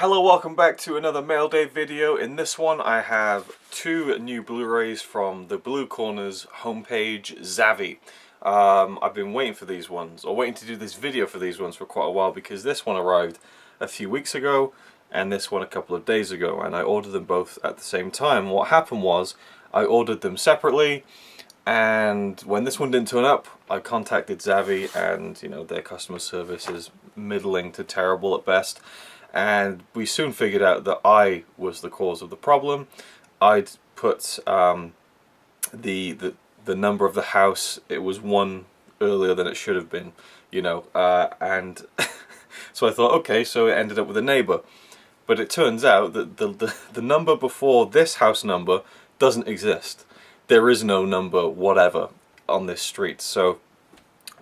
Hello, welcome back to another Mail Day video. In this one I have two new Blu-rays from the Blue Corner's homepage, Zavvi. I've been waiting for these ones, or waiting to do this video for these ones for quite a while, because this one arrived a few weeks ago and this one a couple of days ago, and I ordered them both at the same time. What happened was I ordered them separately, and when this one didn't turn up, I contacted Zavvi, and you know, their customer service is middling to terrible at best. And we soon figured out that I was the cause of the problem. I'd put the number of the house, it was one earlier than it should have been, you know, and so I thought, okay, so it ended up with a neighbour. But it turns out that the number before this house number doesn't exist. There is no number whatever on this street, so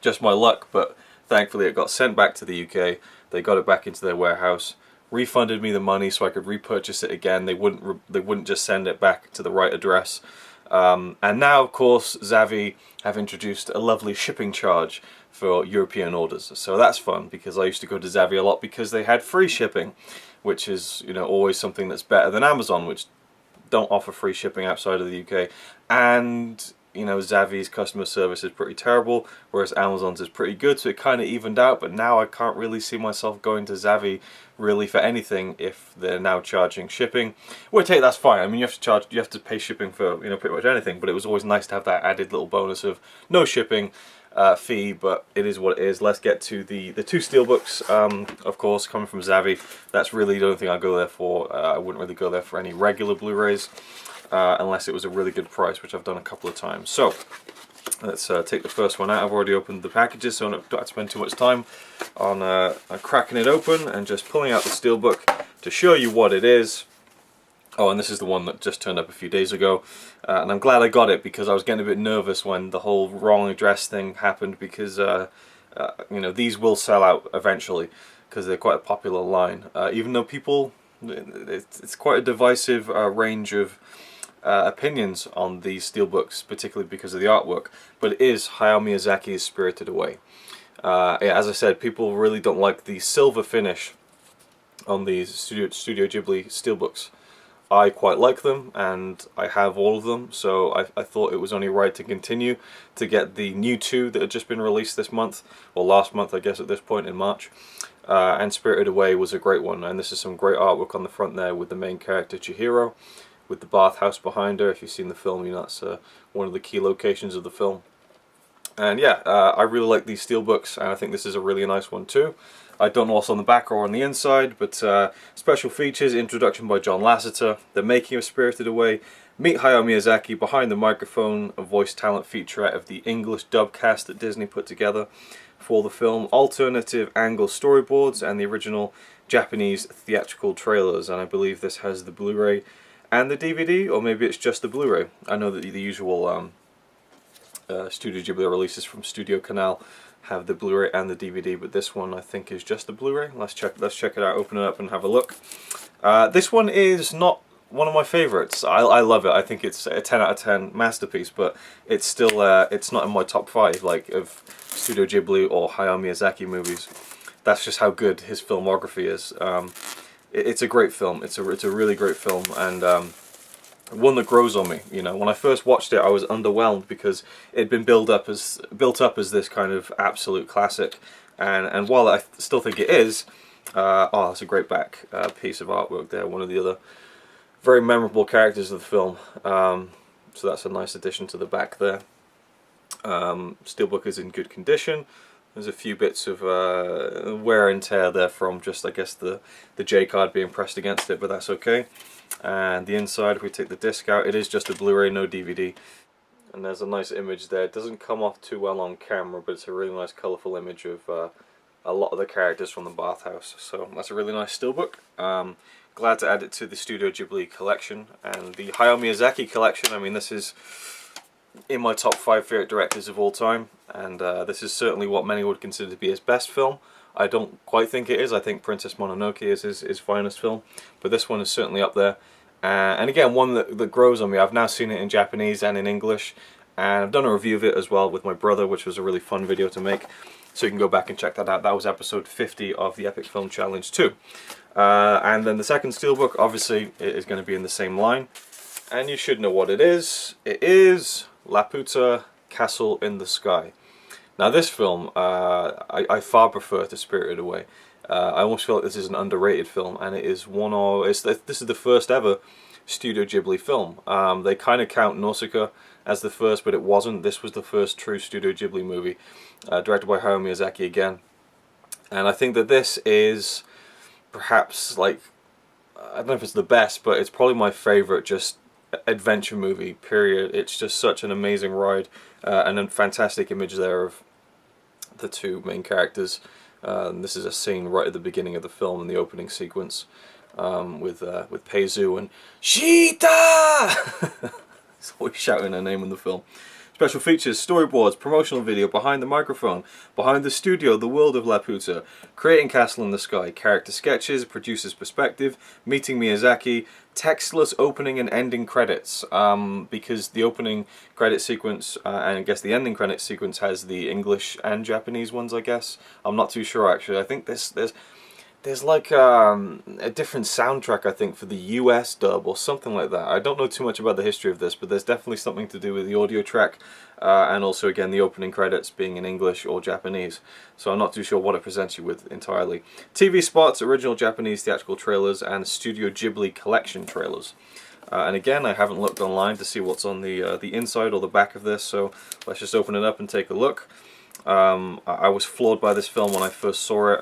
just my luck, but thankfully it got sent back to the UK. They got it back into their warehouse, refunded me the money so I could repurchase it again. They wouldn't just send it back to the right address. And now, of course, Zavvi have introduced a lovely shipping charge for European orders. So that's fun, because I used to go to Zavvi a lot because they had free shipping, which is, you know, always something that's better than Amazon, which don't offer free shipping outside of the UK. And you know, Zavvi's customer service is pretty terrible, whereas Amazon's is pretty good, so it kind of evened out. But now I can't really see myself going to Zavvi really for anything if they're now charging shipping. Well, that's fine. I mean, you have to pay shipping for, you know, pretty much anything. But it was always nice to have that added little bonus of no shipping fee. But it is what it is. Let's get to the two steelbooks. Of course, coming from Zavvi, that's really the only thing I go there for. I wouldn't really go there for any regular Blu-rays. Unless it was a really good price, which I've done a couple of times. So let's take the first one out. I've already opened the packages, so I don't have to spend too much time on cracking it open and just pulling out the steelbook to show you what it is. Oh, and this is the one that just turned up a few days ago, and I'm glad I got it, because I was getting a bit nervous when the whole wrong address thing happened, because you know, these will sell out eventually because they're quite a popular line. Even though people, it's quite a divisive range of opinions on these steelbooks, particularly because of the artwork, but it is Hayao Miyazaki's Spirited Away. Yeah, as I said, people really don't like the silver finish on these Studio Ghibli steelbooks. I quite like them, and I have all of them, so I thought it was only right to continue to get the new two that had just been released this month, or last month I guess at this point in March. And Spirited Away was a great one, and this is some great artwork on the front there with the main character Chihiro, with the bathhouse behind her. If you've seen the film, you know that's one of the key locations of the film. And yeah, I really like these steelbooks, and I think this is a really nice one too. I don't know what's on the back or on the inside, but special features, introduction by John Lasseter, the making of Spirited Away, meet Hayao Miyazaki behind the microphone, a voice talent featurette of the English dub cast that Disney put together for the film, alternative angle storyboards, and the original Japanese theatrical trailers. And I believe this has the Blu-ray and the DVD, or maybe it's just the Blu-ray. I know that the usual Studio Ghibli releases from Studio Canal have the Blu-ray and the DVD, but this one I think is just the Blu-ray. Let's check it out, open it up and have a look. This one is not one of my favorites. I love it. I think it's a 10 out of 10 masterpiece, but it's still it's not in my top 5 like of Studio Ghibli or Hayao Miyazaki movies. That's just how good his filmography is. It's a great film. It's a really great film, and one that grows on me. You know, when I first watched it, I was underwhelmed because it'd been built up as this kind of absolute classic, and while I still think it is, oh, that's a great back piece of artwork there. One of the other very memorable characters of the film. So that's a nice addition to the back there. Steelbook is in good condition. There's a few bits of wear and tear there from just, I guess, the J card being pressed against it, but that's okay. And the inside, if we take the disc out, it is just a Blu-ray, no DVD. And there's a nice image there. It doesn't come off too well on camera, but it's a really nice colourful image of a lot of the characters from the bathhouse. So that's a really nice steelbook. Glad to add it to the Studio Ghibli collection. And the Hayao Miyazaki collection, I mean, this is in my top 5 favourite directors of all time, and this is certainly what many would consider to be his best film. I don't quite think it is. I think Princess Mononoke is his finest film, but this one is certainly up there. And again, one that grows on me. I've now seen it in Japanese and in English, and I've done a review of it as well with my brother, which was a really fun video to make. So you can go back and check that out. That was episode 50 of the Epic Film Challenge 2. And then the second steelbook, obviously, it is going to be in the same line. And you should know what it is. It is Laputa Castle in the Sky. Now this film, I far prefer to Spirited Away. I almost feel like this is an underrated film, and it is one of... this is the first ever Studio Ghibli film. They kind of count Nausicaa as the first, but it wasn't. This was the first true Studio Ghibli movie, directed by Hayao Miyazaki again. And I think that this is perhaps, like, I don't know if it's the best, but it's probably my favourite just adventure movie, period. It's just such an amazing ride, and a fantastic image there of the two main characters. This is a scene right at the beginning of the film in the opening sequence, with Peruse and Sheeta! He's always shouting her name in the film. Special features, storyboards, promotional video, behind the microphone, behind the studio, the world of Laputa, creating Castle in the Sky, character sketches, producer's perspective, meeting Miyazaki, textless opening and ending credits, because the opening credit sequence and I guess the ending credit sequence has the English and Japanese ones, I guess. I'm not too sure actually. I think there's like a different soundtrack, I think, for the US dub or something like that. I don't know too much about the history of this, but there's definitely something to do with the audio track, and also again the opening credits being in English or Japanese. So I'm not too sure what it presents you with entirely. TV spots, original Japanese theatrical trailers, and Studio Ghibli collection trailers. And again, I haven't looked online to see what's on the inside or the back of this, so let's just open it up and take a look. I was floored by this film when I first saw it.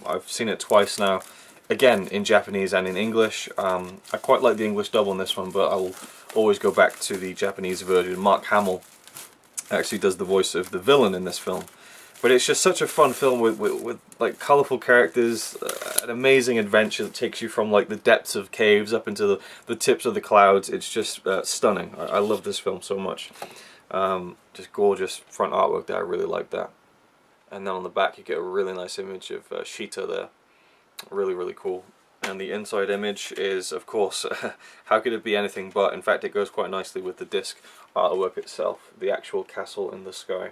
I've seen it twice now, again in Japanese and in English. I quite like the English dub on this one, but I will always go back to the Japanese version. Mark Hamill actually does the voice of the villain in this film. But it's just such a fun film with like colourful characters, an amazing adventure that takes you from like the depths of caves up into the tips of the clouds. It's just stunning. I love this film so much. Just gorgeous front artwork there, I really like that. And then on the back you get a really nice image of Sheeta there. Really, really cool. And the inside image is, of course, how could it be anything but? In fact, it goes quite nicely with the disc artwork itself, the actual castle in the sky.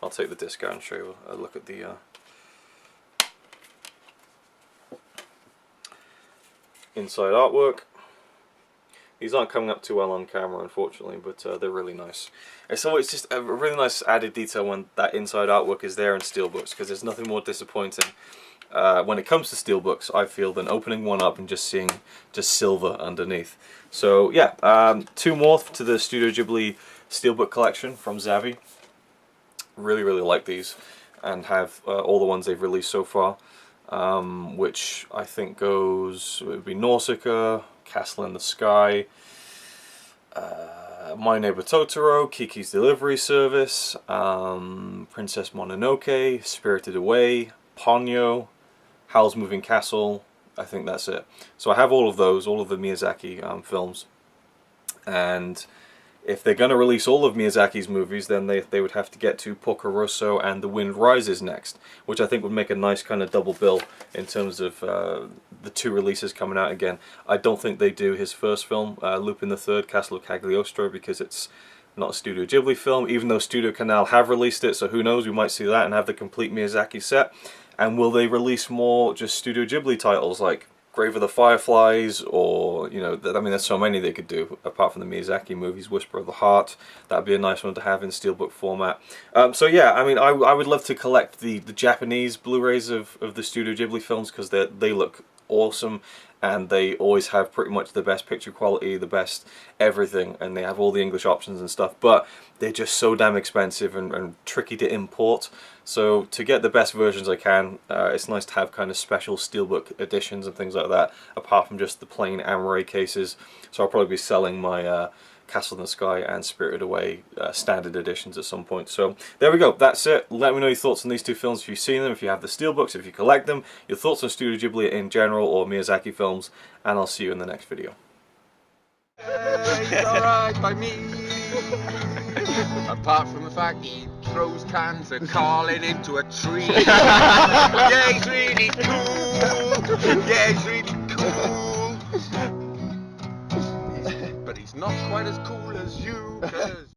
I'll take the disc out and show you a look at the inside artwork. These aren't coming up too well on camera, unfortunately, but they're really nice. And so it's just a really nice added detail when that inside artwork is there in steelbooks, because there's nothing more disappointing when it comes to steelbooks, I feel, than opening one up and just seeing just silver underneath. So yeah, two more to the Studio Ghibli steelbook collection from Zavvi. Really, really like these, and have all the ones they've released so far, which I think goes, it would be Nausicaa, Castle in the Sky, My Neighbor Totoro, Kiki's Delivery Service, Princess Mononoke, Spirited Away, Ponyo, Howl's Moving Castle. I think that's it. So I have all of those, all of the Miyazaki films, and if they're going to release all of Miyazaki's movies, then they would have to get to Porco Rosso and The Wind Rises next, which I think would make a nice kind of double bill in terms of the two releases coming out again. I don't think they do his first film, Lupin III, Castle of Cagliostro, because it's not a Studio Ghibli film, even though Studio Canal have released it, so who knows, we might see that and have the complete Miyazaki set. And will they release more just Studio Ghibli titles like Grave of the Fireflies, or, you know, I mean, there's so many they could do apart from the Miyazaki movies. Whisper of the Heart, that'd be a nice one to have in steelbook format. So yeah, I mean, I would love to collect the Japanese Blu-rays of the Studio Ghibli films, because they look awesome, and they always have pretty much the best picture quality, the best everything, and they have all the English options and stuff, but they're just so damn expensive and tricky to import. So to get the best versions I can, it's nice to have kind of special steelbook editions and things like that, apart from just the plain Amaray cases. So I'll probably be selling my Castle in the Sky and Spirited Away standard editions at some point. So there we go, that's it. Let me know your thoughts on these two films if you've seen them, if you have the steelbooks, if you collect them, your thoughts on Studio Ghibli in general or Miyazaki films, and I'll see you in the next video. It's alright by me. Apart from the fact he throws cans of Carlin into a tree. Yeah, he's really cool. Yeah, he's really cool. But he's not quite as cool as you, 'cause